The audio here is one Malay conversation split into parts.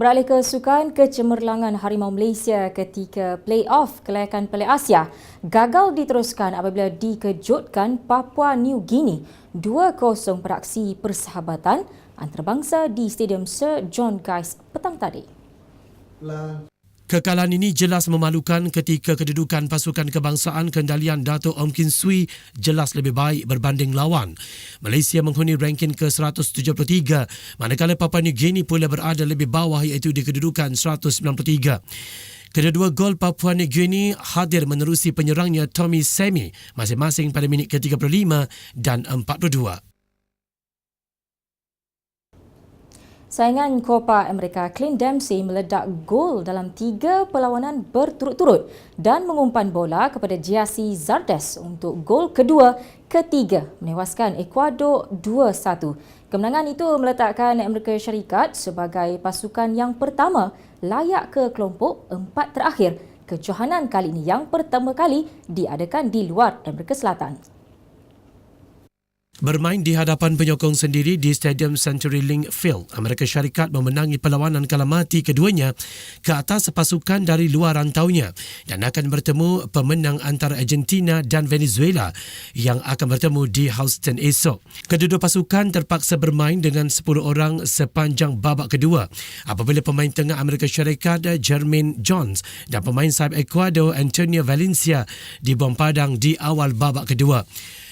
Beralih ke sukan, kecemerlangan Harimau Malaysia ketika play-off kelayakan Piala Asia gagal diteruskan apabila dikejutkan Papua New Guinea 2-0 pada aksi persahabatan antarabangsa di Stadium Sir John Guise petang tadi. Kekalahan ini jelas memalukan ketika kedudukan pasukan kebangsaan kendalian Dato' Ong Kin Swee jelas lebih baik berbanding lawan. Malaysia menghuni ranking ke-173, manakala Papua New Guinea pula berada lebih bawah iaitu di kedudukan 193. Kedua-dua gol Papua New Guinea hadir menerusi penyerangnya Tommy Semi masing-masing pada minit ke-35 dan 42. Saingan Copa America Clint Dempsey meledak gol dalam 3 perlawanan berturut-turut dan mengumpan bola kepada Giassi Zardes untuk gol kedua ketiga menewaskan Ecuador 2-1. Kemenangan itu meletakkan Amerika Syarikat sebagai pasukan yang pertama layak ke kelompok 4 terakhir. Kejohanan kali ini yang pertama kali diadakan di luar Amerika Selatan. Bermain di hadapan penyokong sendiri di Stadium CenturyLink Field, Amerika Syarikat memenangi perlawanan kala mati keduanya ke atas pasukan dari luar rantaunya dan akan bertemu pemenang antara Argentina dan Venezuela yang akan bertemu di Houston esok. Kedua pasukan terpaksa bermain dengan 10 orang sepanjang babak kedua apabila pemain tengah Amerika Syarikat Jermaine Jones dan pemain sayap Ecuador Antonio Valencia dibom padang di awal babak kedua.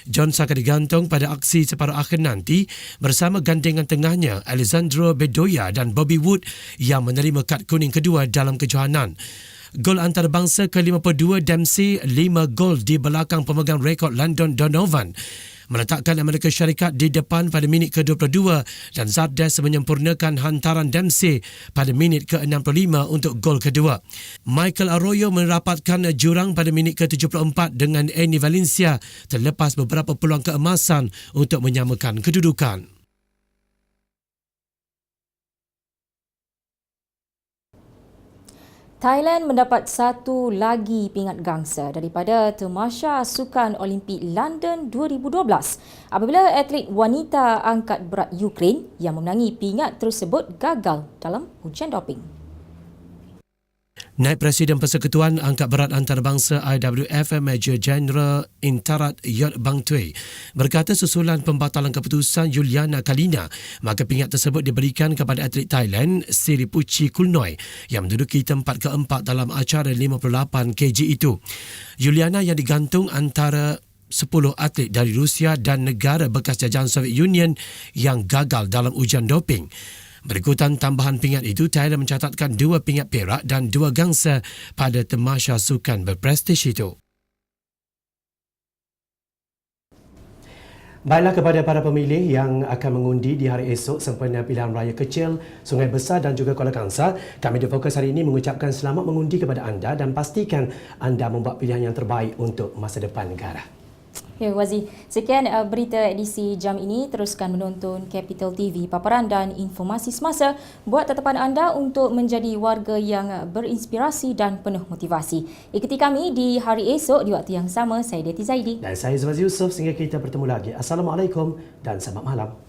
Jones akan digantung pada aksi separuh akhir nanti bersama gandengan tengahnya Alessandro Bedoya dan Bobby Wood yang menerima kad kuning kedua dalam kejohanan. Gol antarabangsa ke-52 Dempsey, 5 gol di belakang pemegang rekod Landon Donovan meletakkan Amerika Syarikat di depan pada minit ke-22 dan Zardes menyempurnakan hantaran Dempsey pada minit ke-65 untuk gol kedua. Michael Arroyo merapatkan jurang pada minit ke-74 dengan Annie Valencia terlepas beberapa peluang keemasan untuk menyamakan kedudukan. Thailand mendapat satu lagi pingat gangsa daripada Tamasya Sukan Olimpik London 2012 apabila atlet wanita angkat berat Ukraine yang memenangi pingat tersebut gagal dalam ujian doping. Naib Presiden Persekutuan Angkat Berat Antarabangsa IWF Major General Intarat Yot Bang Tui berkata susulan pembatalan keputusan Yuliana Kalina, maka pingat tersebut diberikan kepada atlet Thailand Siripuchi Kulnoi yang menduduki tempat keempat dalam acara 58 kg itu. Yuliana yang digantung antara 10 atlet dari Rusia dan negara bekas jajahan Soviet Union yang gagal dalam ujian doping. Berikutan tambahan pingat itu, Thailand mencatatkan 2 pingat perak dan 2 gangsa pada Tamasya Sukan berprestij itu. Baiklah kepada para pemilih yang akan mengundi di hari esok sempena pilihan raya kecil Sungai Besar dan juga Kuala Kangsar, kami di Fokus hari ini mengucapkan selamat mengundi kepada anda dan pastikan anda membuat pilihan yang terbaik untuk masa depan negara. Ya, Wazi. Sekian berita edisi jam ini. Teruskan menonton Capital TV, paparan dan informasi semasa. Buat tetapan anda untuk menjadi warga yang berinspirasi dan penuh motivasi. Ikuti kami di hari esok di waktu yang sama. Saya Deti Zaidi. Dan saya Zubazi Yusof. Sehingga kita bertemu lagi. Assalamualaikum dan selamat malam.